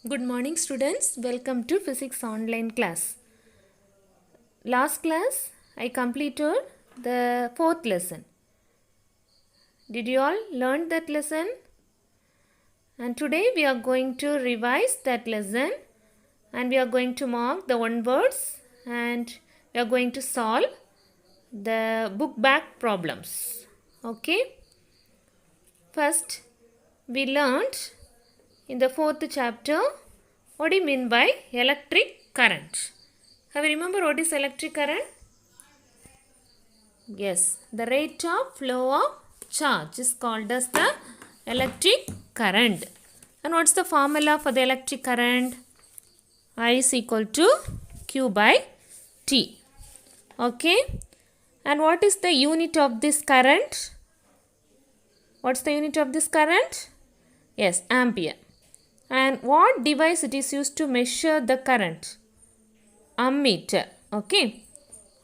Good morning students, welcome to physics online class. Last class I completed the fourth lesson. Did you all learn that lesson? And today we are going to revise that lesson and we are going to mark the one words and we are going to solve the book back problems. Okay? First we learned in the fourth chapter, what do you mean by electric current? Have you remember what is electric current? Yes, the rate of flow of charge is called as the electric current. And what's the formula for the electric current? I is equal to Q by T. Okay. And what is the unit of this current? What's the unit of this current? Yes, ampere. And what device it is used to measure the current? Ammeter. Okay.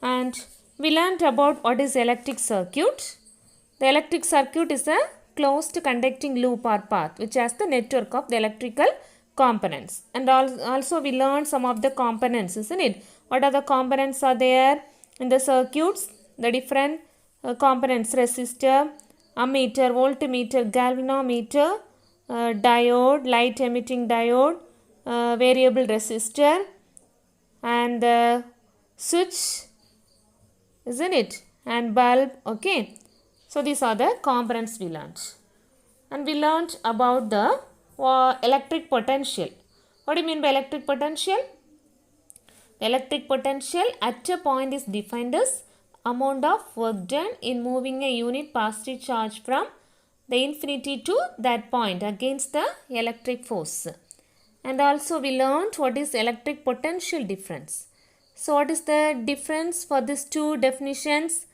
And we learnt about what is electric circuit. The electric circuit is a closed conducting loop or path which has the network of the electrical components. And also we learned some of the components, isn't it? What are the components are there in the circuits? The different components: resistor, ammeter, voltmeter, galvanometer, diode, light emitting diode, variable resistor, and the switch, isn't it? And bulb. Okay. So these are the components we learnt. And we learnt about the electric potential. What do you mean by electric potential? The electric potential at a point is defined as amount of work done in moving a unit positive charge from the infinity to that point against the electric force. And also we learnt what is electric potential difference. So what is the difference for these two definitions?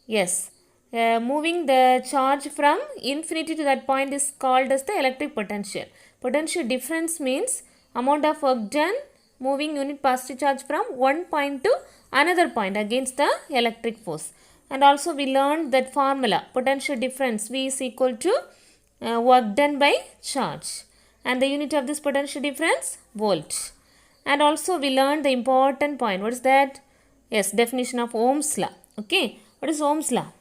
Yes, moving the charge from infinity to that point is called as the electric potential. Potential difference means amount of work done moving unit positive charge from one point to another point against the electric force. And also we learned that formula, potential difference, V is equal to work done by charge. And the unit of this potential difference, volt. And also we learned the important point. What is that? Yes, definition of Ohm's law. Okay. What is Ohm's law?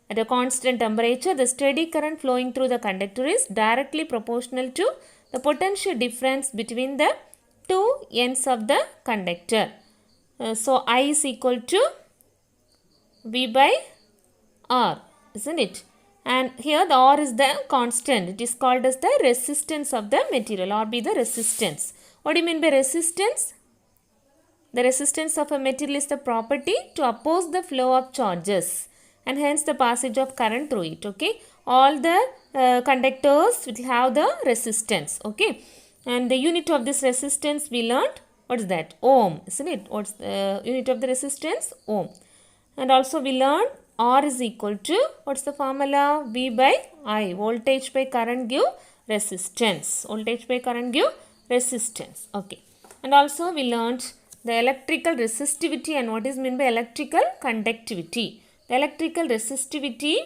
At a constant temperature, the steady current flowing through the conductor is directly proportional to the potential difference between the two ends of the conductor. So I is equal to V by R, isn't it? And here the R is the constant. It is called as the resistance of the material. R be the resistance. What do you mean by resistance? The resistance of a material is the property to oppose the flow of charges and hence the passage of current through it. Okay. All the conductors will have the resistance. Okay. And the unit of this resistance we learned. What is that? Ohm, isn't it? What's the unit of the resistance? Ohm. And also we learned R is equal to, what's the formula? V by I. Voltage by current give resistance. Voltage by current give resistance. Okay. And also we learned the electrical resistivity and what is meant by electrical conductivity. The electrical resistivity,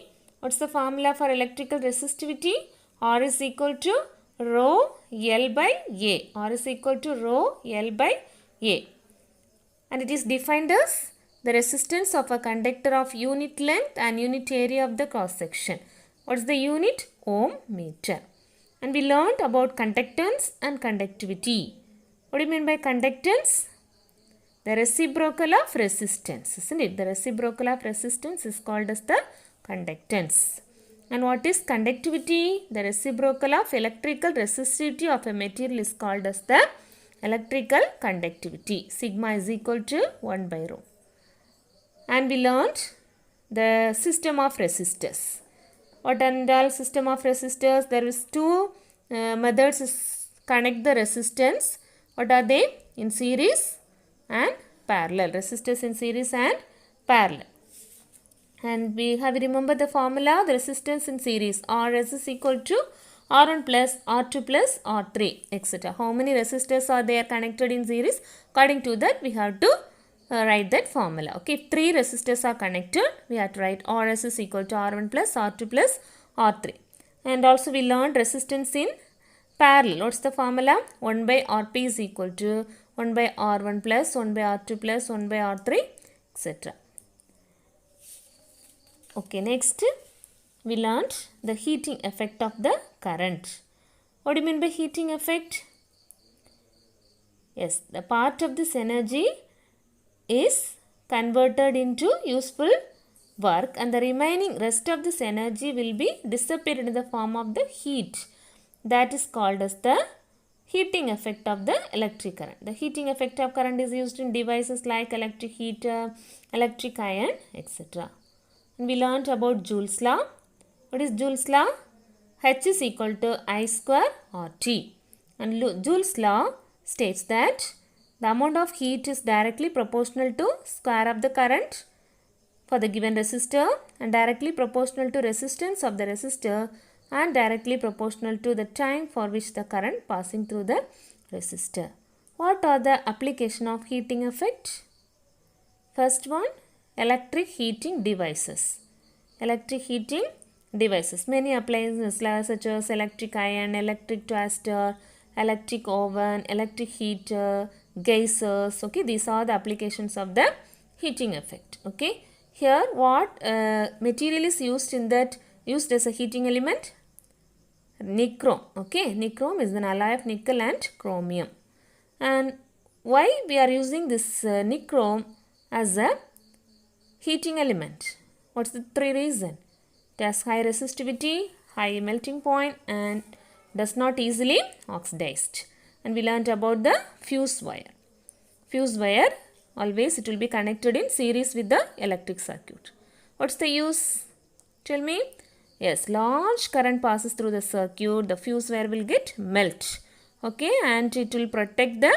what's the formula for electrical resistivity? R is equal to rho L by A. R is equal to rho L by A. And it is defined as the resistance of a conductor of unit length and unit area of the cross section. What is the unit? Ohm meter. And we learned about conductance and conductivity. What do you mean by conductance? The reciprocal of resistance, isn't it? The reciprocal of resistance is called as the conductance. And what is conductivity? The reciprocal of electrical resistivity of a material is called as the electrical conductivity. Sigma is equal to 1 by rho. And we learnt the system of resistors. What are the system of resistors? There is two methods to connect the resistance. What are they? In series and parallel. Resistors in series and parallel. And we have remembered the formula, the resistance in series. Rs is equal to R1 plus R2 plus R3, etc. How many resistors are there connected in series? According to that, we have to write that formula. Okay, if 3 resistors are connected, we have to write Rs is equal to R1 plus R2 plus R3. And also we learned resistance in parallel. What's the formula? 1 by Rp is equal to 1 by R1 plus 1 by R2 plus 1 by R3, etc. Okay, next we learnt the heating effect of the current. What do you mean by heating effect? Yes, the part of this energy is converted into useful work and the remaining rest of this energy will be disappeared in the form of the heat. That is called as the heating effect of the electric current. The heating effect of current is used in devices like electric heater, electric iron, etc. And we learnt about Joule's law. What is Joule's law? H is equal to I square RT. And Joule's law states that the amount of heat is directly proportional to square of the current for the given resistor and directly proportional to resistance of the resistor and directly proportional to the time for which the current passing through the resistor. What are the application of heating effect? First one, electric heating devices. Electric heating devices. Many appliances such as electric iron, electric toaster, electric oven, electric heater, geysers. Okay, these are the applications of the heating effect. Okay, here what material is used as a heating element? Nichrome. Okay, nichrome is an alloy of nickel and chromium. And why we are using this nichrome as a heating element? What's the three reasons? It has high resistivity, high melting point and does not easily oxidized. And we learnt about the fuse wire. Fuse wire, always it will be connected in series with the electric circuit. What's the use? Tell me. Yes, large current passes through the circuit, the fuse wire will get melt. Okay, and it will protect the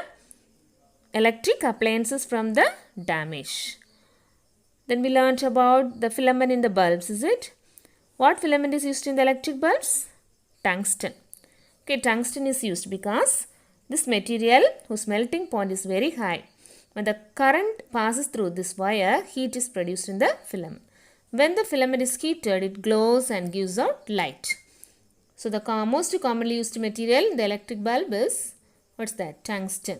electric appliances from the damage. Then we learnt about the filament in the bulbs, is it? What filament is used in the electric bulbs? Tungsten. Okay, tungsten is used because this material whose melting point is very high. When the current passes through this wire, heat is produced in the filament. When the filament is heated, it glows and gives out light. So the most commonly used material in the electric bulb is, what's that? Tungsten.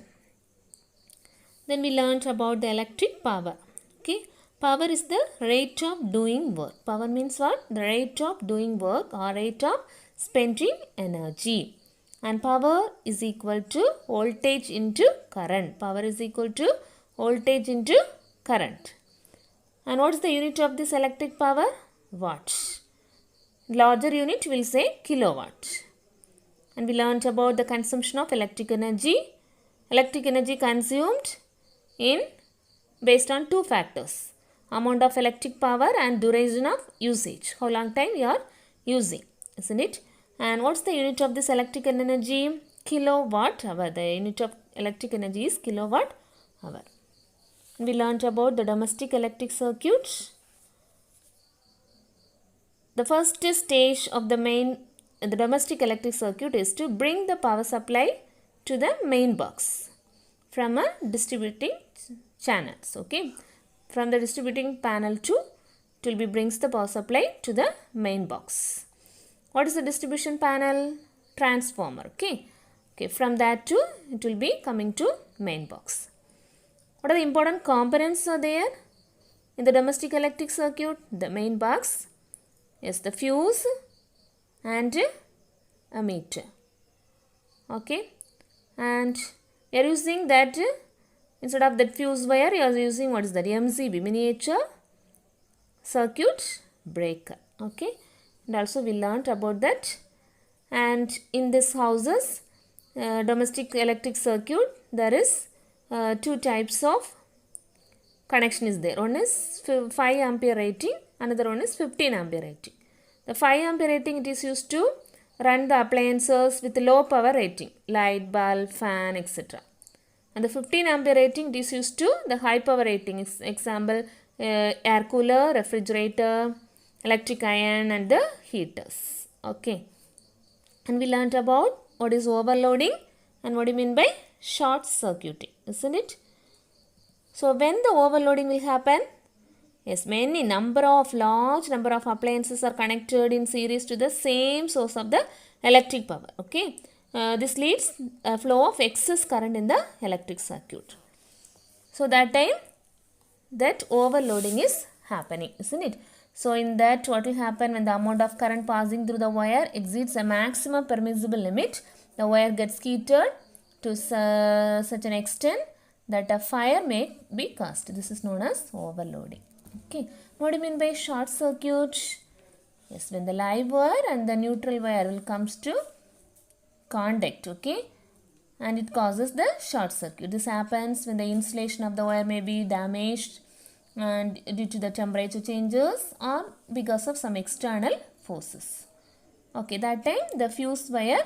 Then we learnt about the electric power. Okay, power is the rate of doing work. Power means what? The rate of doing work or rate of spending energy. And power is equal to voltage into current. Power is equal to voltage into current. And what is the unit of this electric power? Watts. Larger unit will say kilowatt. And we learnt about the consumption of electric energy. Electric energy consumed based on two factors. Amount of electric power and duration of usage. How long time you are using, isn't it? And what's the unit of this electric energy? Kilowatt hour. The unit of electric energy is kilowatt hour. We learnt about the domestic electric circuit. The first stage of the domestic electric circuit is to bring the power supply to the main box from a distributing channels. Okay, from the distributing panel brings the power supply to the main box. What is the distribution panel? Transformer. Okay, from that it will be coming to main box. What are the important components are there in the domestic electric circuit? The main box, yes, the fuse and a meter. Okay, and you are using that instead of that fuse wire, you are using what is that? MCB, miniature circuit breaker. Okay, and also we learnt about that. And in this houses, domestic electric circuit, there is two types of connection is there. One is 5 ampere rating, another one is 15 ampere rating. The 5 ampere rating it is used to run the appliances with low power rating, light, bulb, fan, etc. And the 15 ampere rating it is used to the high power rating, example air cooler, refrigerator, electric iron and the heaters. Okay, and we learnt about what is overloading and what do you mean by short circuiting, isn't it? So when the overloading will happen? Yes, large number of appliances are connected in series to the same source of the electric power. Okay, this leads a flow of excess current in the electric circuit. So that time that overloading is happening, isn't it? So in that, what will happen when the amount of current passing through the wire exceeds a maximum permissible limit, the wire gets heated to such an extent that a fire may be caused. This is known as overloading. Okay, what do you mean by short circuit? Yes, when the live wire and the neutral wire will comes to contact, okay, and it causes the short circuit. This happens when the insulation of the wire may be damaged and due to the temperature changes or because of some external forces. Okay, that time the fused wire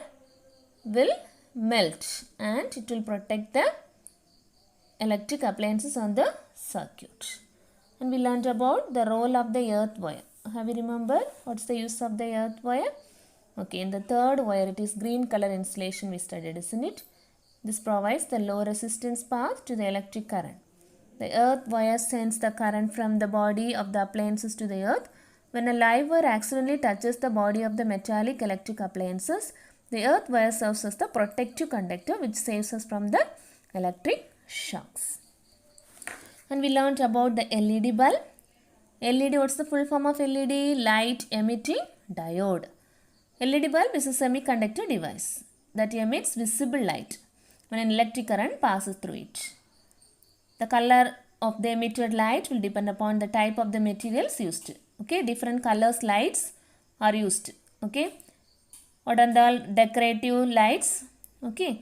will melt and it will protect the electric appliances on the circuit. And we learned about the role of the earth wire. Have you remembered what's the use of the earth wire? Okay, in the third wire it is green color insulation we studied, isn't it? This provides the low resistance path to the electric current. The earth wire sends the current from the body of the appliances to the earth. When a live wire accidentally touches the body of the metallic electric appliances, the earth wire serves as the protective conductor which saves us from the electric shocks. And we learned about the LED bulb. LED, what's the full form of LED? Light emitting diode. LED bulb is a semiconductor device that emits visible light when an electric current passes through it. The color of the emitted light will depend upon the type of the materials used. Okay, different colors lights are used. Okay, what are the decorative lights? Okay,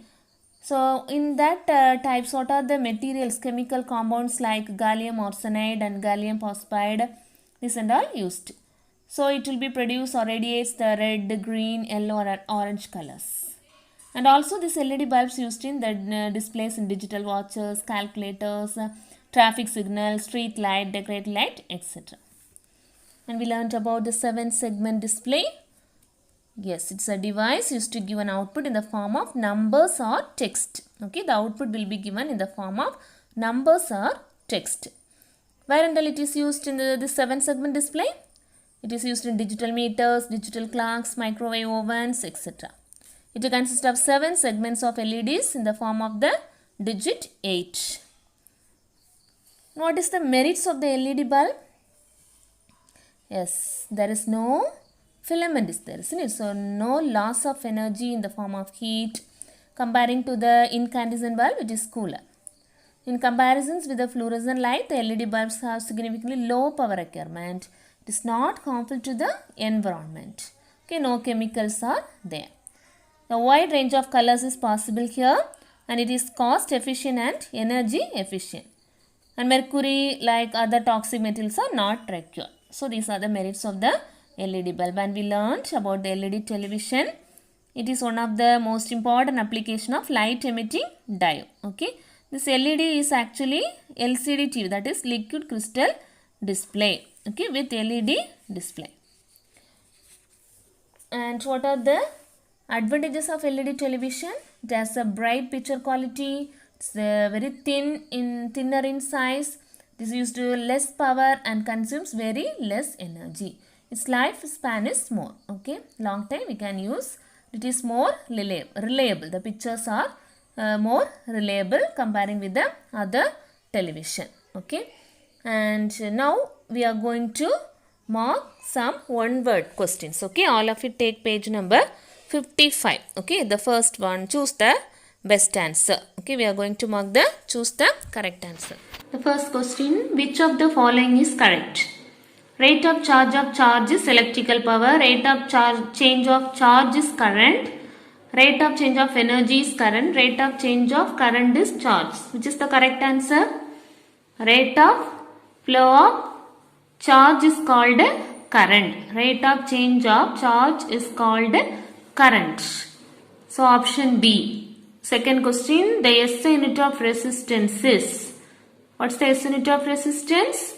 so in that types, what are the materials, chemical compounds like gallium arsenide and gallium phosphide, this and all used. So it will be produced or radiates the red, green, yellow or orange colors. And also this LED bulbs used in the displays in digital watches, calculators, traffic signals, street light, decorative light, etc. And we learned about the 7-segment display. Yes, it's a device used to give an output in the form of numbers or text. Okay, the output will be given in the form of numbers or text. Where and all it is used in the 7-segment display? It is used in digital meters, digital clocks, microwave ovens, etc. It consists of 7 segments of LEDs in the form of the digit 8. What is the merits of the LED bulb? Yes, there is no filament is there, isn't it? So, no loss of energy in the form of heat comparing to the incandescent bulb, which is cooler. In comparisons with the fluorescent light, the LED bulbs have significantly low power requirement. It is not harmful to the environment. Okay, no chemicals are there. A wide range of colors is possible here and it is cost efficient and energy efficient. And mercury like other toxic metals are not required. So these are the merits of the LED bulb. And we learned about the LED television. It is one of the most important application of light emitting diode. Okay, this LED is actually LCD TV, that is liquid crystal display. Okay, with LED display. And what are the advantages of LED television? It has a bright picture quality. It's very thinner in size. It is used to less power and consumes very less energy. Its lifespan is more. Okay, long time we can use. It is more reliable. The pictures are more reliable comparing with the other television. Okay, and now we are going to mark some one-word questions. Okay, all of you take page number 55. Okay, the first one, choose the best answer. Okay, we are going to mark the choose the correct answer. The first question, which of the following is correct? Rate of charge is electrical power. Rate of change of charge is current. Rate of change of energy is current. Rate of change of current is charge. Which is the correct answer? Rate of flow of charge is called current. Rate of change of charge is called current. So option B. Second question, the SI unit of resistance is. What's the SI unit of resistance?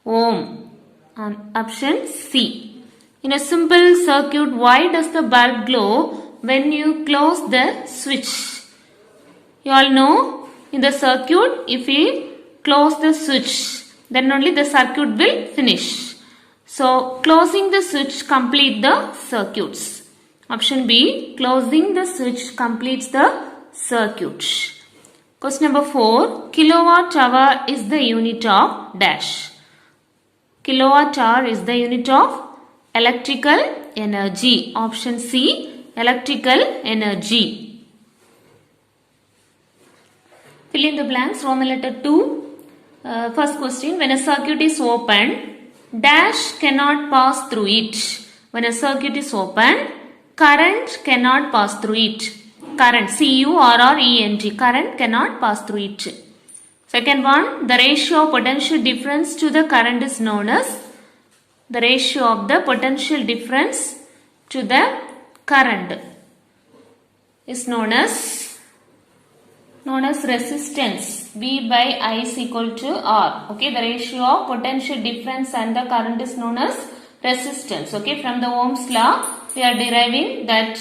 Ohm. And option C. In a simple circuit, why does the bulb glow when you close the switch? You all know, in the circuit, if we close the switch, then only the circuit will finish. So, closing the switch complete the circuits. Option B, closing the switch completes the circuit. Question number 4, kilowatt hour is the unit of dash. Kilowatt hour is the unit of electrical energy. Option C, electrical energy. Fill in the blanks. Roman letter 2. First question, when a circuit is open, dash cannot pass through it. When a circuit is open, current cannot pass through it. Current, C-U-R-R-E-N-T, current cannot pass through it. Second one, the ratio of potential difference to the current is known as, the ratio of the potential difference to the current is known as resistance. V by I is equal to R. Okay, the ratio of potential difference and the current is known as resistance. Okay, from the Ohm's law we are deriving that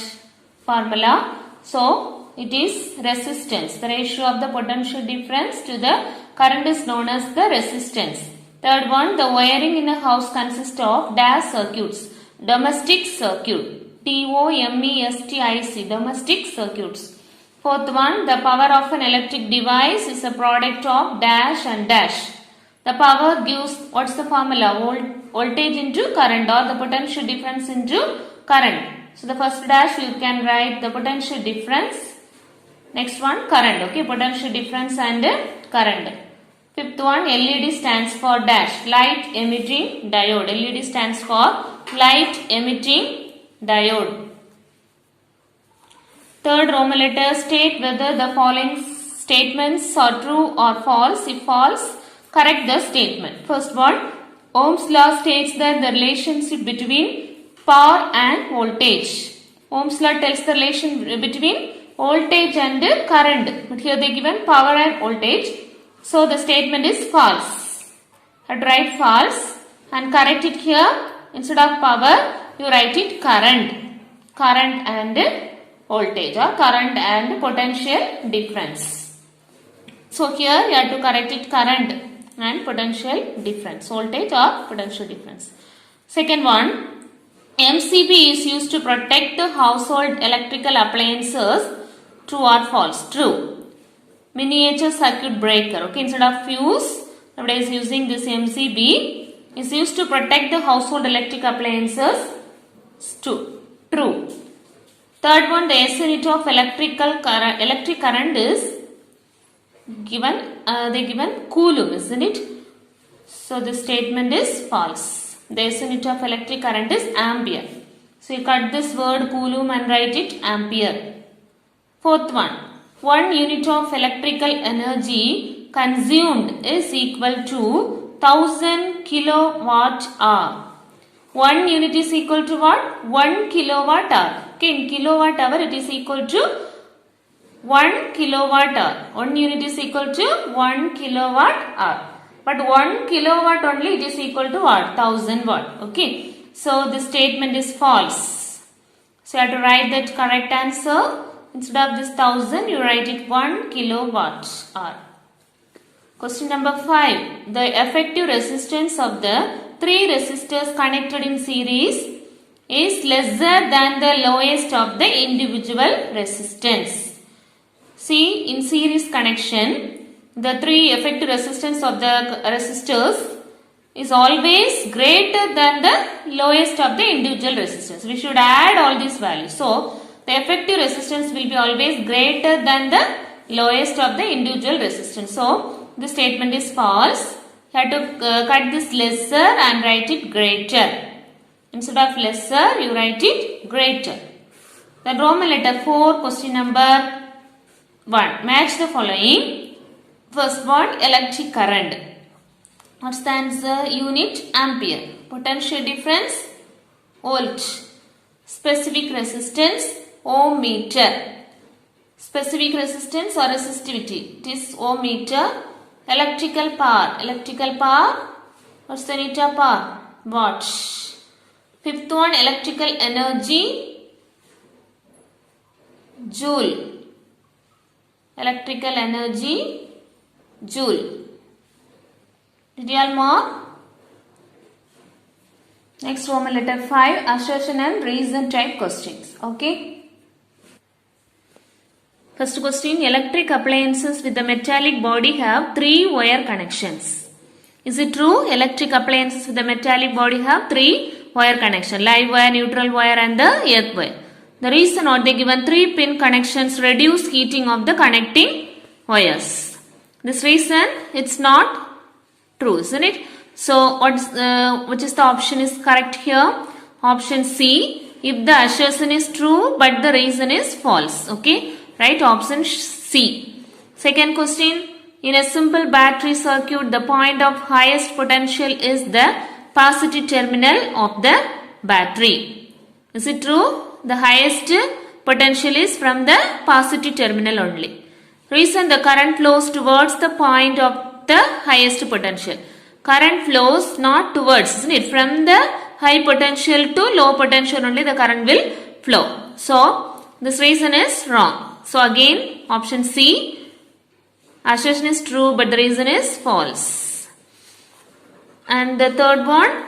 formula. So it is resistance. The ratio of the potential difference to the current is known as the resistance. Third one, the wiring in a house consists of dash circuits. Domestic circuit. D-O-M-E-S-T-I-C. Domestic circuits. Fourth one, the power of an electric device is a product of dash and dash. The power gives, what's the formula? Voltage into current, or the potential difference into current. So the first dash you can write the potential difference. Next one, current. Okay, potential difference and current. Fifth one, LED stands for dash, light emitting diode. LED stands for light emitting diode. Third Roman letter, state whether the following statements are true or false. If false, correct the statement. First one, Ohm's law states that the relationship between power and voltage. Ohm's law tells the relation between voltage and current. But here they given power and voltage. So the statement is false. I write false and correct it here. Instead of power, you write it current. Current and voltage, or current and potential difference. So here you have to correct it current and potential difference. Voltage or potential difference. Second one, MCB is used to protect the household electrical appliances. True or false? True. Miniature circuit breaker. Okay, instead of fuse, nowadays using this MCB is used to protect the household electric appliances. True. Third one, the SI unit of electric current is given, they given coulomb, isn't it? So the statement is false. The SI unit of electric current is ampere. So you cut this word coulomb and write it ampere. Fourth one unit of electrical energy consumed is equal to 1000 kilowatt hour. 1 unit is equal to what? 1 kilowatt hour. Okay, in kilowatt hour it is equal to 1 kilowatt hour. 1 unit is equal to 1 kilowatt hour. But 1 kilowatt only it is equal to what? 1000 watt. Okay. So this statement is false. So you have to write that correct answer. Instead of this 1000 you write it 1 kilowatt hour. Question number 5. The effective resistance of the 3 resistors connected in series is lesser than the lowest of the individual resistance. See, in series connection, the 3 effective resistance of the resistors is always greater than the lowest of the individual resistance. We should add all these values. So, the effective resistance will be always greater than the lowest of the individual resistance. So, this statement is false. You have to cut this lesser and write it greater. Instead of lesser, you write it greater. Then Roman letter 4, question number 1. Match the following. First one, electric current. What's the answer? Unit ampere. Potential difference, volt. Specific resistance, ohm meter. Specific resistance or resistivity, it is ohm meter. Electrical power, what's the unit of power? Watt. Fifth one, electrical energy, joule. Electrical energy, joule. Did you all mark? Next, Roman letter 5, assertion and reason type questions. Okay. First question, electric appliances with a metallic body have 3 wire connections. Is it true? Electric appliances with a metallic body have 3 wire connections. Live wire, neutral wire and the earth wire. The reason are they given 3 pin connections reduce heating of the connecting wires. This reason it's not true, isn't it? So which is the option is correct here? Option C. If the assertion is true but the reason is false. Okay. Right, option C. Second question. In a simple battery circuit, the point of highest potential is the positive terminal of the battery. Is it true? The highest potential is from the positive terminal only. Reason, the current flows towards the point of the highest potential. Current flows not towards, isn't it? From the high potential to low potential only the current will flow. So, this reason is wrong. So, again, option C, assertion is true but the reason is false. And the third one,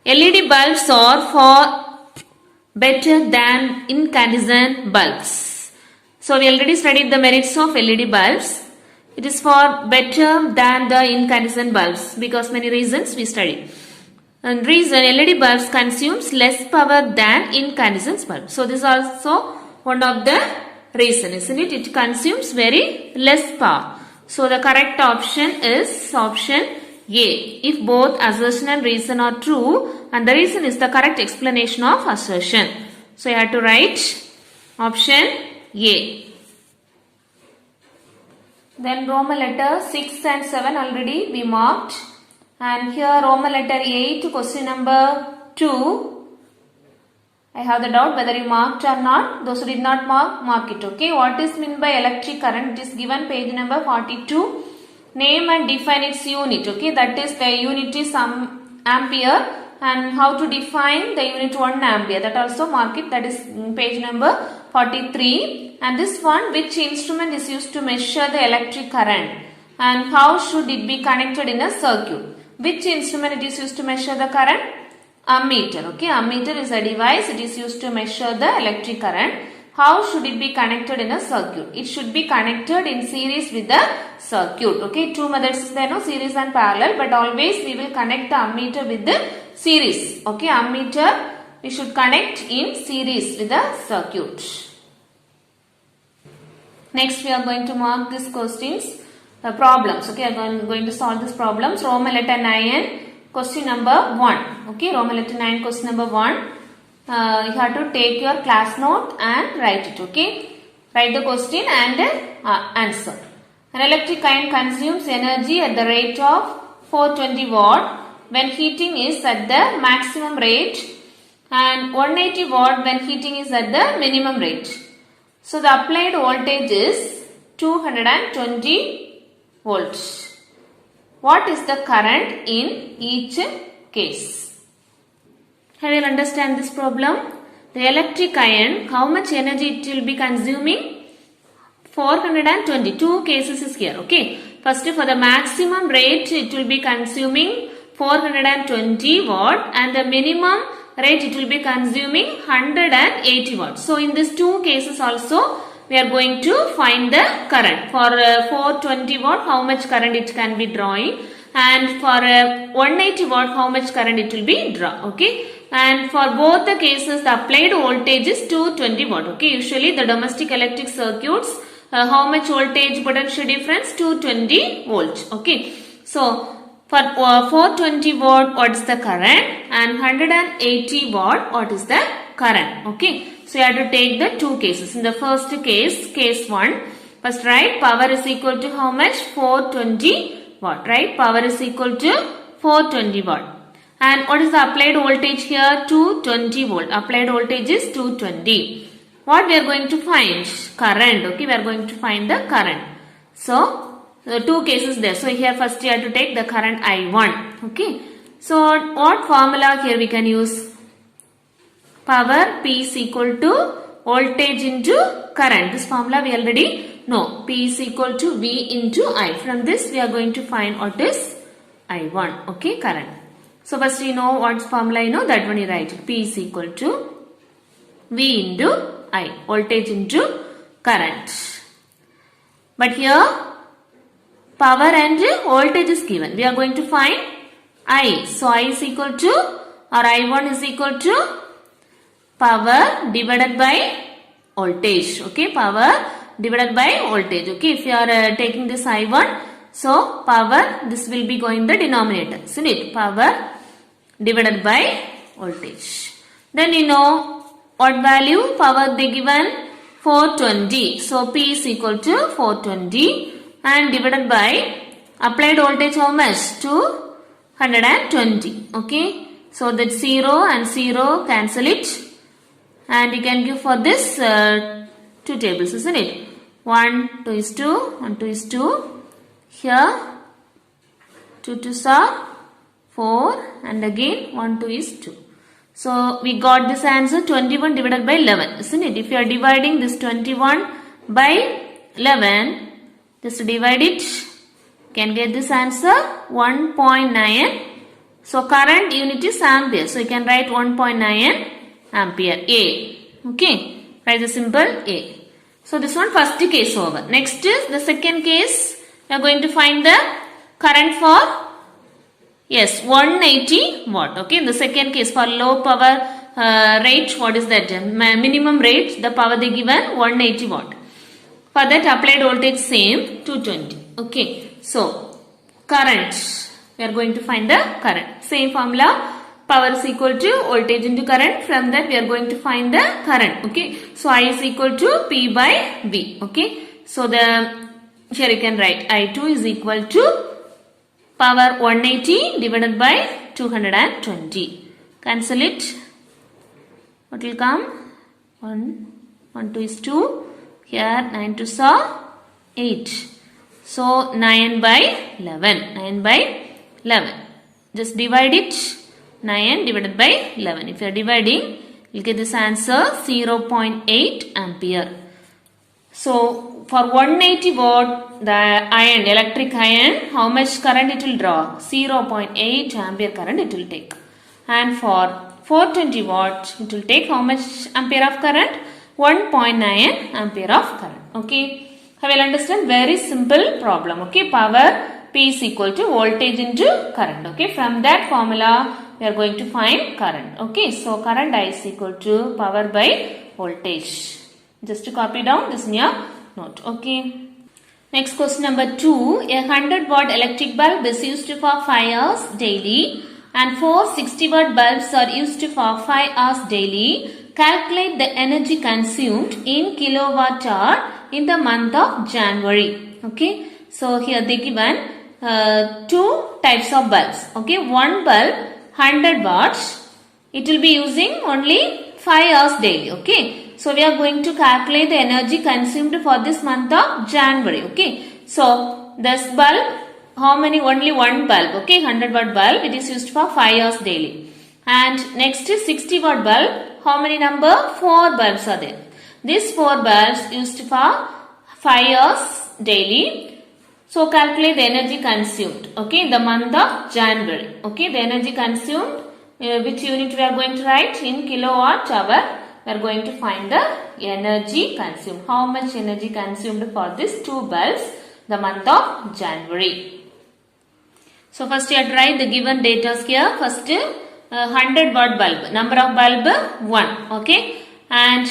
LED bulbs are for better than incandescent bulbs. So, we already studied the merits of LED bulbs. It is for better than the incandescent bulbs because many reasons we studied. And reason, LED bulbs consumes less power than incandescent bulbs. So, this is also one of the reason, isn't it? It consumes very less power. So, the correct option is option A. If both assertion and reason are true and the reason is the correct explanation of assertion. So, you have to write option A. Then Roman letter 6 and 7 already we marked. And here Roman letter 8, question number 2. I have the doubt whether you marked or not. Those who did not mark it. Okay. What is meant by electric current? It is given page number 42. Name and define its unit. Okay. That is the unit is ampere. And how to define the unit 1 ampere. That also mark it. That is page number 43. And this one, which instrument is used to measure the electric current? And how should it be connected in a circuit? Which instrument it is used to measure the current? Ammeter. Okay, ammeter is a device. It is used to measure the electric current. How should it be connected in a circuit? It should be connected in series with the circuit. Okay, two methods is there, no, series and parallel. But always we will connect the ammeter with the series. Okay, ammeter we should connect in series with the circuit. Next we are going to mark these questions. Problems. Okay, I am going to solve these problems. Roman letter 9, question number 1. Okay, Roman letter 9, question number 1. You have to take your class note and write it. Okay, write the question and answer. An electric iron consumes energy at the rate of 420 watt when heating is at the maximum rate and 180 watt when heating is at the minimum rate. So, the applied voltage is 220 volts. What is the current in each case? Have you understand this problem? The electric iron, how much energy it will be consuming? 420. Two cases is here. Okay. First, for the maximum rate, it will be consuming 420 watt and the minimum rate it will be consuming 180 watts. So, in these two cases also, we are going to find the current. For 420 watt, how much current it can be drawing, and for 180 watt, how much current it will be draw. Okay, and for both the cases, the applied voltage is 220 watt. Okay, usually the domestic electric circuits, how much voltage potential difference? 220 volts. Okay, so for 420 watt, what is the current, and 180 watt, what is the current? Okay. So, you have to take the two cases. In the first case, case 1, first write power is equal to how much? 420 watt, right? Power is equal to 420 watt. And what is the applied voltage here? 220 volt. Applied voltage is 220. What we are going to find? Current. Okay, we are going to find the current. So, the two cases there. So, here first you have to take the current I1. Okay. So, what formula here we can use? Power P is equal to voltage into current. This formula we already know. P is equal to V into I. From this we are going to find what is I1. Okay, current. So first you know what's formula, you know, that one you write. P is equal to V into I, voltage into current. But here power and voltage is given. We are going to find I. So I is equal to, or I1 is equal to power divided by voltage. Okay, power divided by voltage. Okay, if you are taking this I1, so power, this will be going the denominator, isn't it? Power divided by voltage. Then you know what value power they given? 420. So P is equal to 420 and divided by applied voltage how much? 220. Okay, so that 0 and 0 cancel it, and you can give for this 2 tables, isn't it? 1 2 is 2, 1 2 is 2. Here 2 2s are 4 and again 1 2 is 2. So we got this answer 21 divided by 11, isn't it? If you are dividing this 21 by 11, just divide it, you can get this answer 1.9. So current unit is ampere. So you can write 1.9 ampere A. Okay, write the symbol A. So this one first case over. Next is the second case. We are going to find the current for 180 watt. Okay, in the second case for low power rate, what is that? Minimum rate, the power they given 180 watt. For that applied voltage same 220. Okay, so current, we are going to find the current. Same formula, power is equal to voltage into current. From that we are going to find the current. Okay, so I is equal to P by V. Okay, so here you can write I2 is equal to power 180 divided by 220. Cancel it. What will come? 1 2 is 2. Here 9 2s are 8. So 9 by 11. 9 by 11. Just divide it. 9 divided by 11. If you are dividing, you will get this answer 0.8 ampere. So for 180 watt, the iron, electric iron, how much current it will draw? 0.8 ampere current it will take. And for 420 watt, it will take how much ampere of current? 1.9 ampere of current. Okay, I will understand, very simple problem. Okay, power P is equal to voltage into current. Okay, from that formula we are going to find current. Okay, so current I is equal to power by voltage. Just to copy down this in your note. Okay. Next question number 2. A 100 watt electric bulb is used for 5 hours daily and 4 60 watt bulbs are used for 5 hours daily. Calculate the energy consumed in kilowatt hour in the month of January. Okay. So here they given 2 types of bulbs. Okay. One bulb 100 watts. It will be using only 5 hours daily. Okay. So we are going to calculate the energy consumed for this month of January. Okay. So this bulb, how many? Only one bulb. Okay. 100 watt bulb. It is used for 5 hours daily. And next is 60 watt bulb. How many number? 4 bulbs are there. These 4 bulbs used for 5 hours daily. So calculate the energy consumed. Okay. In the month of January. Okay. The energy consumed, which unit we are going to write? In kilowatt hour. We are going to find the energy consumed. How much energy consumed for these 2 bulbs the month of January. So first you have to write the given data here. First 100 watt bulb. Number of bulb 1. Okay. And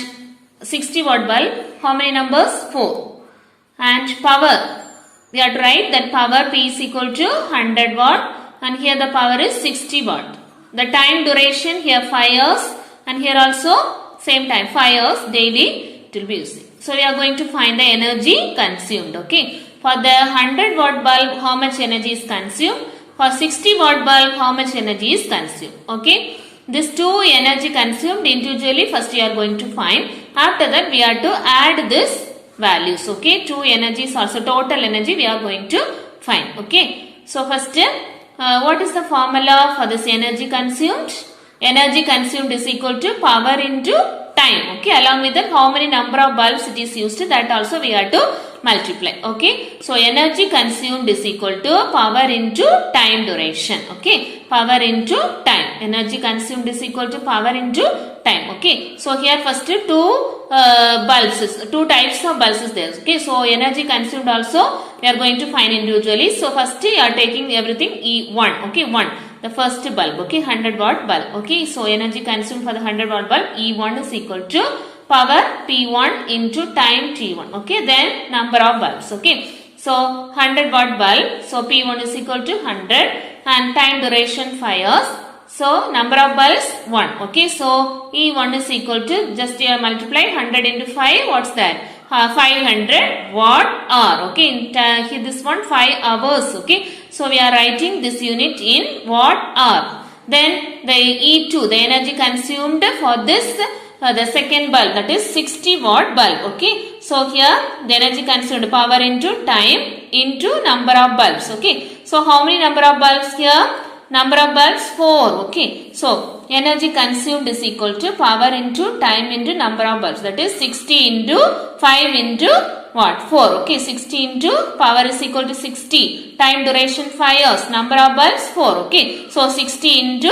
60 watt bulb. How many numbers? 4. And power. We have to write that power P is equal to 100 watt. And here the power is 60 watt. The time duration here 5 hours. And here also same time 5 hours daily it will be using. So we are going to find the energy consumed. Okay. For the 100 watt bulb, how much energy is consumed? For 60 watt bulb, how much energy is consumed? Okay. These 2 energy consumed individually first we are going to find. After that we are to add this values. Okay. 2 energies also total energy we are going to find. Okay. So first what is the formula for this energy consumed? Energy consumed is equal to power into time. Okay. Along with that how many number of bulbs it is used, that also we have to multiply. Okay. So energy consumed is equal to power into time duration. Okay. Power into time. Energy consumed is equal to power into time. Okay. So here first two two types of bulbs is there. Okay. So energy consumed also we are going to find individually. So first you are taking everything E1. Okay. 1. The first bulb. Okay. 100 watt bulb. Okay. So energy consumed for the 100 watt bulb E1 is equal to power P1 into time T1. Okay. Then number of bulbs. Okay. So 100 watt bulb. So P1 is equal to 100 and time duration 5 hours. So number of bulbs 1. Okay. So E1 is equal to just here multiply 100 into 5. What's that? 500 watt hour. Okay. Here this one 5 hours. Okay. So we are writing this unit in watt hour. Then the E2, the energy consumed for this the second bulb, that is 60 watt bulb. Okay. So here the energy consumed power into time into number of bulbs. Okay. So how many number of bulbs here? Number of bulbs 4. Okay. So energy consumed is equal to power into time into number of bulbs. That is 60 into 5 into what? 4. Okay. 60 into power is equal to 60. Time duration 5 hours. Number of bulbs 4. Okay. So 60 into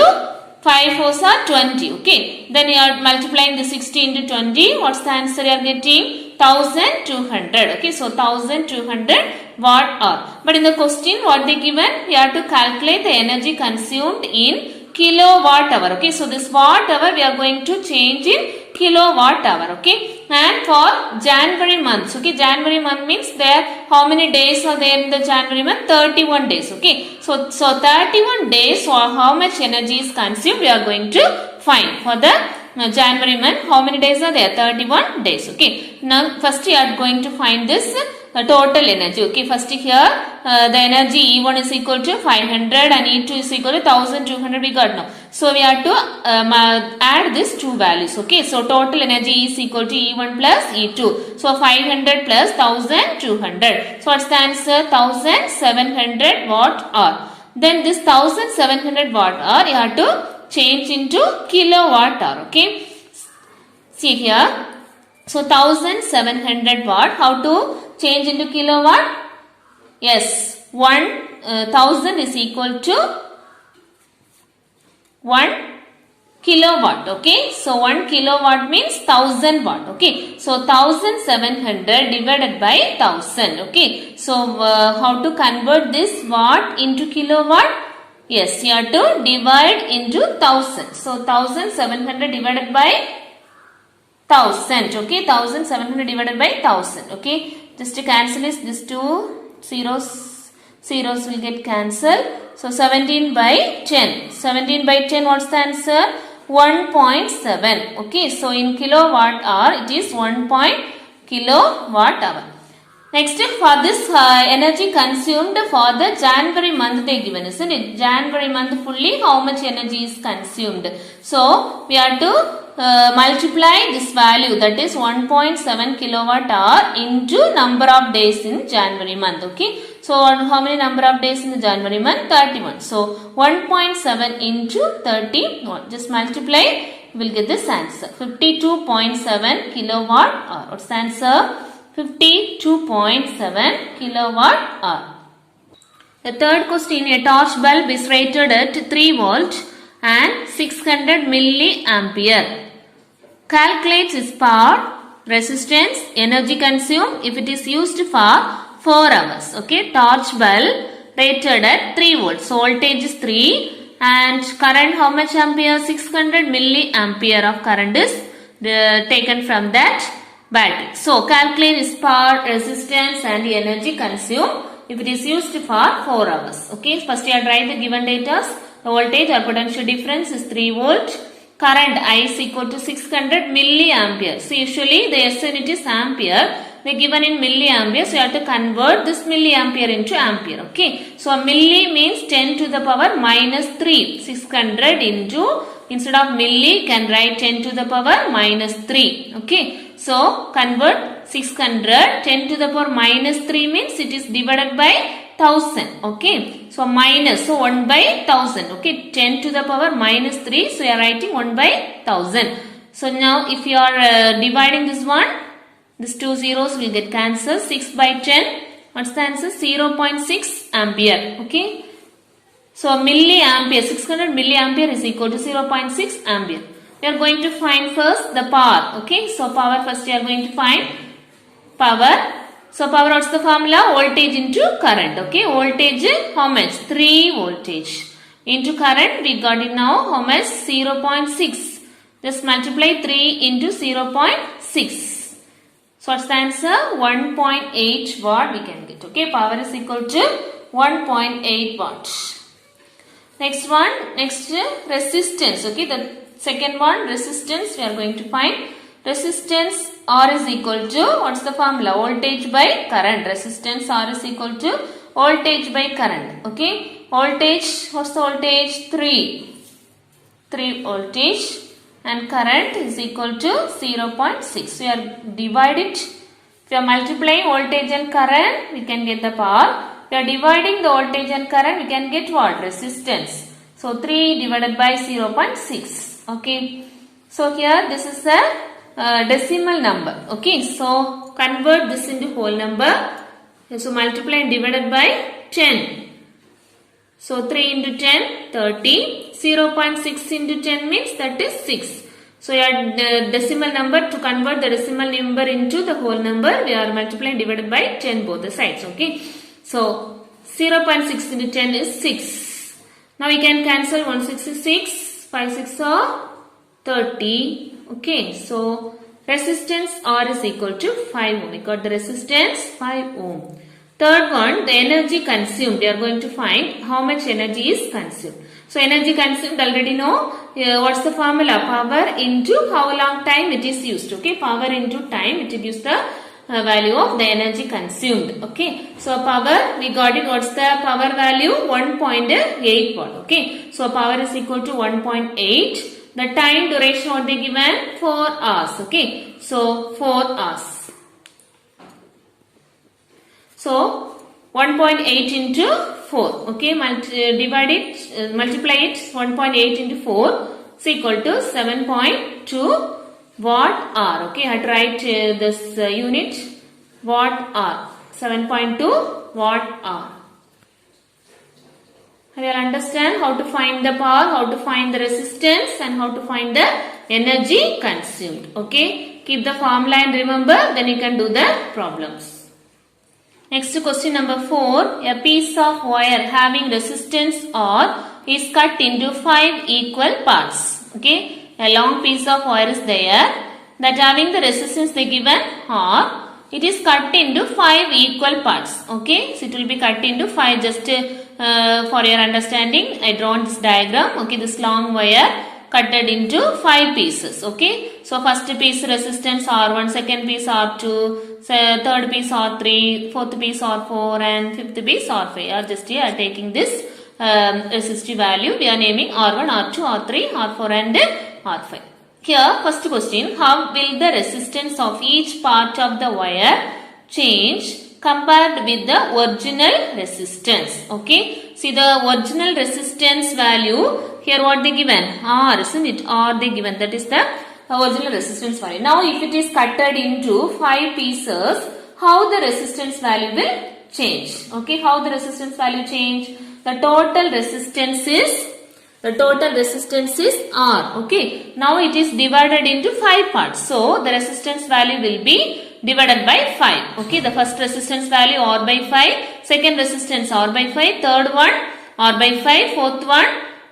5 4s are 20. Okay. Then you are multiplying the 60 into 20. What's the answer you are getting? 1200. Okay. So 1200 watt hour. But in the question what they given? We have to calculate the energy consumed in kilowatt hour. Okay. So this watt hour we are going to change in kilowatt hour. Okay. And for January month. Okay. January month means there how many days are there in the January month? 31 days. Okay. So 31 days for how much energy is consumed we are going to find for the January month. How many days are there? 31 days. Okay. Now first you are going to find this total energy. Okay. First here the energy E1 is equal to 500 and E2 is equal to 1200 we got now. So we have to add these two values. Okay. So total energy is equal to E1 plus E2. So 500 plus 1200. So what's the answer? 1700 watt hour. Then this 1700 watt hour you have to change into kilowatt hour. Okay. See here. So 1700 watt. How to change into kilowatt? Yes. 1000 is equal to 1 kilowatt. Okay. So 1 kilowatt means 1000 watt. Okay. So 1700 divided by 1000. Okay. So how to convert this watt into kilowatt? Yes, you have to divide into 1000. So 1700 divided by 1000. Okay, 1700 divided by 1000. Okay, just to cancel this two zeros will get cancelled. So 17 by 10. 17 by 10, what's the answer? 1.7. Okay, so in kilowatt hour it is 1 kilowatt hour. Next, for this energy consumed for the January month they given, isn't it? January month fully how much energy is consumed. So we have to multiply this value, that is 1.7 kilowatt hour into number of days in January month. Okay. So how many number of days in the January month? 31. So 1.7 into 31. Just multiply. You will get this answer. 52.7 kilowatt hour. What's the answer? 52.7 kilowatt hour. The third question, a torch bulb is rated at 3 volt and 600 milliampere. Calculate its power, resistance, energy consumed if it is used for 4 hours. Okay, torch bulb rated at 3 volts. So voltage is 3 and current how much ampere? 600 milliampere of current is taken from that battery. So calculate its power, resistance and the energy consumed if it is used for 4 hours. Okay, first you have to write the given data. The voltage or potential difference is 3 volt. Current I is equal to 600 milliampere. So usually the SI unit is ampere. They given in milliampere. So you have to convert this milliampere into ampere. Okay. So a milli means 10 to the power minus 3. 600 into, instead of milli can write 10 to the power minus 3. Okay. So convert 600, 10 to the power minus 3 means it is divided by 1000. Okay. So minus, so 1 by 1000. Okay. 10 to the power minus 3. So you are writing 1 by 1000. So now if you are dividing this one, These two zeros will get cancelled. 6 by 10. What's the answer? 0.6 ampere. Okay. So milliampere, 600 milliampere is equal to 0.6 ampere. We are going to find first the power. Okay. So power first we are going to find power. So power, what's the formula? Voltage into current. Okay. Voltage how much? 3 voltage. Into current we got it now. How much? 0.6. Just multiply 3 into 0.6. So what's the answer? 1.8 watt we can get. Okay. Power is equal to 1.8 watt. Next one. Next resistance. Okay. The second one, resistance, we are going to find. Resistance R is equal to, what's the formula? Voltage by current. Resistance R is equal to voltage by current. Okay. Voltage, what's the voltage? 3 voltage. And current is equal to 0.6. We are divided. If we are multiplying voltage and current, we can get the power. If we are dividing the voltage and current, we can get what? Resistance. So 3 divided by 0.6. Okay. So here this is a decimal number. Okay. So convert this into whole number. So multiply and divided by 10. So 3 into 10, 30. 0.6 into 10 means that is 6. So your decimal number, to convert the decimal number into the whole number, we are multiplying divided by 10 both the sides. Okay. So 0.6 into 10 is 6. Now we can cancel 166, 5 6 are 30. Okay. So resistance R is equal to 5 ohm. We got the resistance 5 ohm. Third one, the energy consumed. We are going to find how much energy is consumed. So energy consumed, already know what's the formula? Power into how long time it is used. Okay, power into time, it gives the value of the energy consumed. Okay, so power, we got it. What's the power value? 1.8 watt. Okay, so power is equal to 1.8. The time duration what they given? 4 hours. Okay, so 4 hours. So 1.8 into 4. Okay, divide it, multiply it. 1.8 into 4 is equal to 7.2 watt hour. Okay, I had to write this unit watt hour. 7.2 watt hour. I will understand how to find the power, how to find the resistance, and how to find the energy consumed. Okay, keep the formula and remember, then you can do the problems. Next question number 4. A piece of wire having resistance R is cut into 5 equal parts. Okay, a long piece of wire is there that having the resistance they given R, it is cut into 5 equal parts. Okay, so it will be cut into 5. Just for your understanding, I drawn this diagram. Okay, this long wire cutted into 5 pieces. Okay, so first piece resistance R1, second piece R2, third piece R3, fourth piece R4, and fifth piece R5. Or just here taking this resistive value, we are naming R1, R2, R3, R4 and R5. Here first question, how will the resistance of each part of the wire change compared with the original resistance? Okay, see the original resistance value, here what they given? R, isn't it? R they given, that is the original resistance value. Now if it is cutted into 5 pieces, how the resistance value will change? Okay, how the resistance value change? The total resistance is R. Okay, now it is divided into 5 parts. So the resistance value will be divided by 5. Okay, the first resistance value R by 5, second resistance R by 5, third one R by 5, fourth one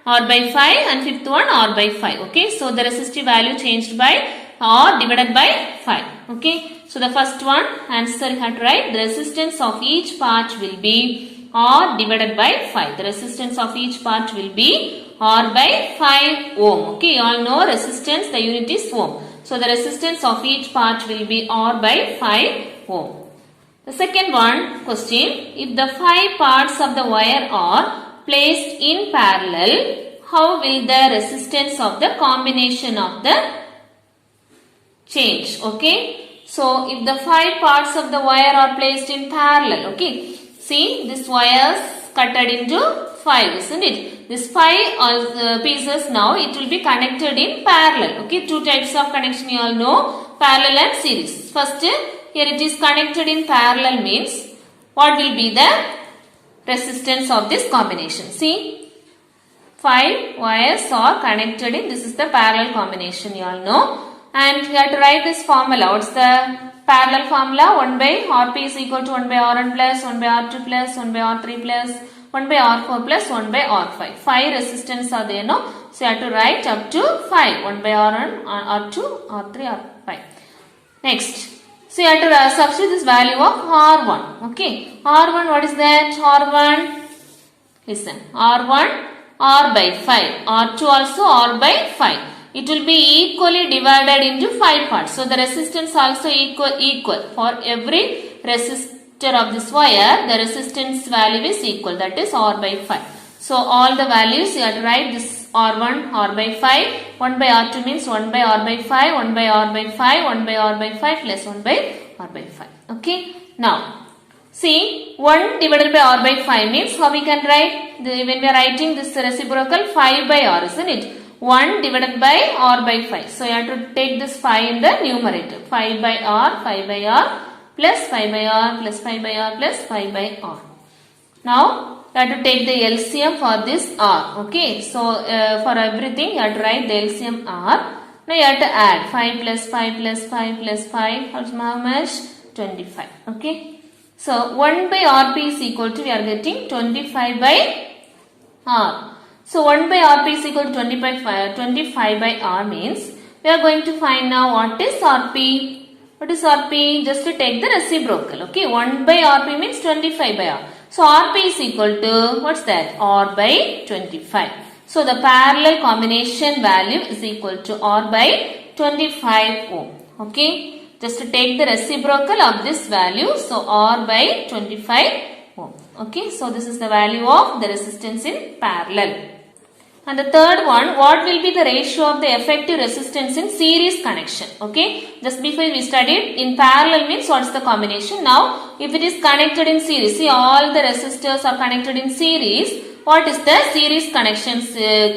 R by 5 and fifth one R by 5. Okay, so the resistive value changed by R divided by 5. Okay, so the first one answer you have to write, the resistance of each part will be R divided by 5. The resistance of each part will be R by 5 ohm. Okay, you all know resistance, the unit is ohm. So the resistance of each part will be R by 5 ohm. The second one question, if the 5 parts of the wire are placed in parallel, how will the resistance of the combination of the change? Okay, so if the 5 parts of the wire are placed in parallel, okay, see this wires cutted into 5, isn't it? This 5 pieces now it will be connected in parallel. Okay, 2 types of connection you all know, parallel and series. First here it is connected in parallel means what will be the resistance of this combination? See, 5 wires are connected in, this is the parallel combination, you all know. And you have to write this formula. What's the parallel formula? 1 by Rp is equal to 1 by Rn plus 1 by R2 plus 1 by R3 plus 1 by R4 plus 1 by R5. 5 resistance are there, no? So you have to write up to 5. 1 by Rn, R2, R3, R5. Next. So you have to substitute this value of R1. Okay. R1, what is that? R1, listen. R1, R by 5. R2 also R by 5. It will be equally divided into 5 parts. So the resistance also equal. For every resistor of this wire, the resistance value is equal. That is R by 5. So all the values you have to write this R1, R by 5. 1 by R2 means 1 by R by 5. 1 by R by 5. 1 by R by 5 plus 1 by R by 5. Okay. Now, see 1 divided by R by 5 means how we can write? When we are writing this reciprocal 5 by R, isn't it? 1 divided by R by 5. So you have to take this 5 in the numerator. 5 by R plus 5 by R plus 5 by R plus 5 by R. Now you have to take the LCM for this R. Okay. So for everything you have to write the LCM R. Now you have to add 5 plus 5 plus 5 plus 5. How much? 25. Okay. So 1 by Rp is equal to, we are getting 25 by R. So 1 by Rp is equal to 25 by R means we are going to find now what is Rp. What is Rp? Just to take the reciprocal. Okay, 1 by Rp means 25 by R. So Rp is equal to, what's that? R by 25. So the parallel combination value is equal to R by 25 ohm. Okay, just to take the reciprocal of this value. So R by 25 ohm. Okay, so this is the value of the resistance in parallel. And the third one, what will be the ratio of the effective resistance in series connection? Okay, just before we studied, in parallel means what's the combination? Now, if it is connected in series, see all the resistors are connected in series. What is the series connections?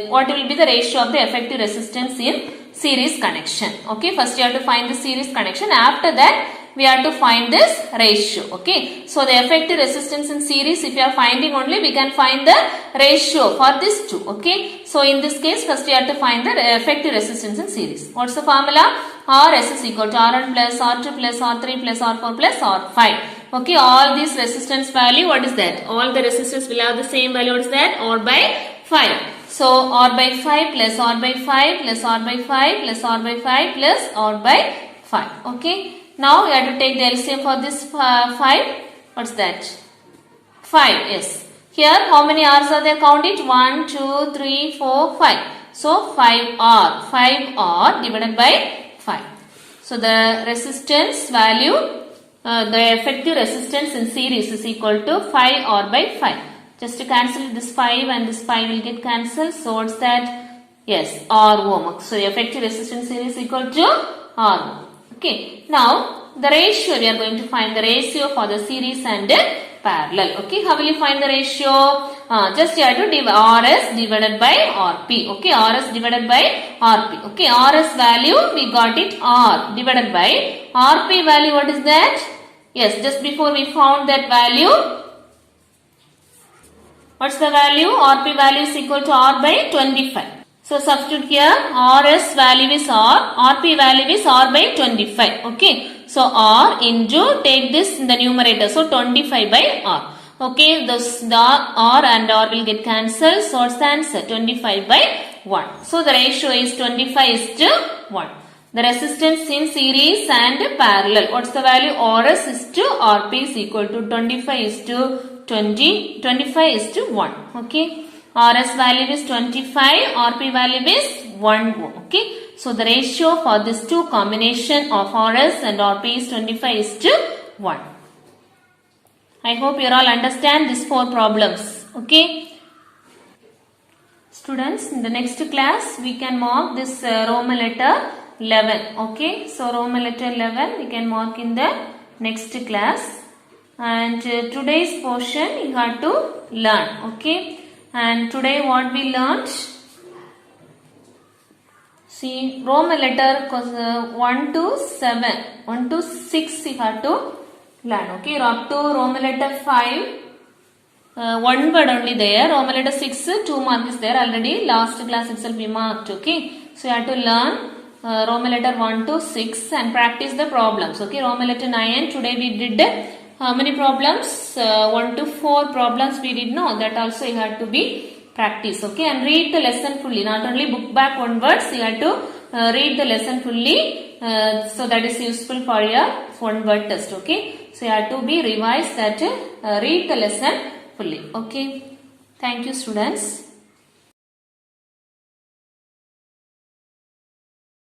What will be the ratio of the effective resistance in series connection? Okay, first you have to find the series connection. After that, we have to find this ratio. Okay, so the effective resistance in series, if you are finding only, we can find the ratio for this two. Okay, so in this case, first you have to find the effective resistance in series. What's the formula? Rs is equal to Rn plus R2 plus R3 plus R4 plus R5. Okay, all these resistance value, what is that? All the resistors will have the same value. What is that? R by 5. So R by 5 plus R by 5 plus R by 5 plus R by 5 plus R by 5. Okay. Now you have to take the LCM for this 5. What's that? 5. Yes. Here how many R's are there? Count it. 1, 2, 3, 4, 5. So 5R. 5R divided by 5. So the resistance value, the effective resistance in series is equal to 5R by 5. Just to cancel this 5 and this 5 will get cancelled. So what's that? Yes, R ohm. So the effective resistance series is equal to R ohm. Okay, now the ratio, we are going to find the ratio for the series and parallel. Okay, how will you find the ratio? Just you have to divide Rs divided by Rp. Okay, Rs divided by Rp. Okay, Rs value we got it R divided by Rp value. What is that? Yes, just before we found that value. What's the value? Rp value is equal to R by 25. So substitute here, Rs value is R, Rp value is R by 25. Okay. So R into, take this in the numerator. So 25 by R. Okay. The R and R will get cancelled. So what's the answer? 25 by 1. So the ratio is 25 is to 1. The resistance in series and parallel. What's the value? Rs is to Rp is equal to 25 is to 20. 25 is to 1. Okay. Rs value is 25, Rp value is 1 ohm. Okay. So the ratio for this two combination of Rs and Rp is 25 is to 1. I hope you all understand these 4 problems. Okay. Students, in the next class we can mark this Roman letter 11. Okay. So Roman letter 11 we can mark in the next class. And today's portion you have to learn. Okay. And today what we learned? See, Roman letter 1 to 7, 1 to 6 you have to learn. Okay, up to Roman letter 5, one word only there. Roman letter 6, 2 marks is there already. Last class itself we marked. Okay, so you have to learn Roman letter 1 to 6 and practice the problems. Okay, Roman letter 9. Today we did how many problems? 1 to 4 problems we did know. That also you have to be practice. Okay, and read the lesson fully. Not only book back one words, you have to read the lesson fully. So that is useful for your one word test. Okay, so you have to be revised that read the lesson fully. Okay, thank you students.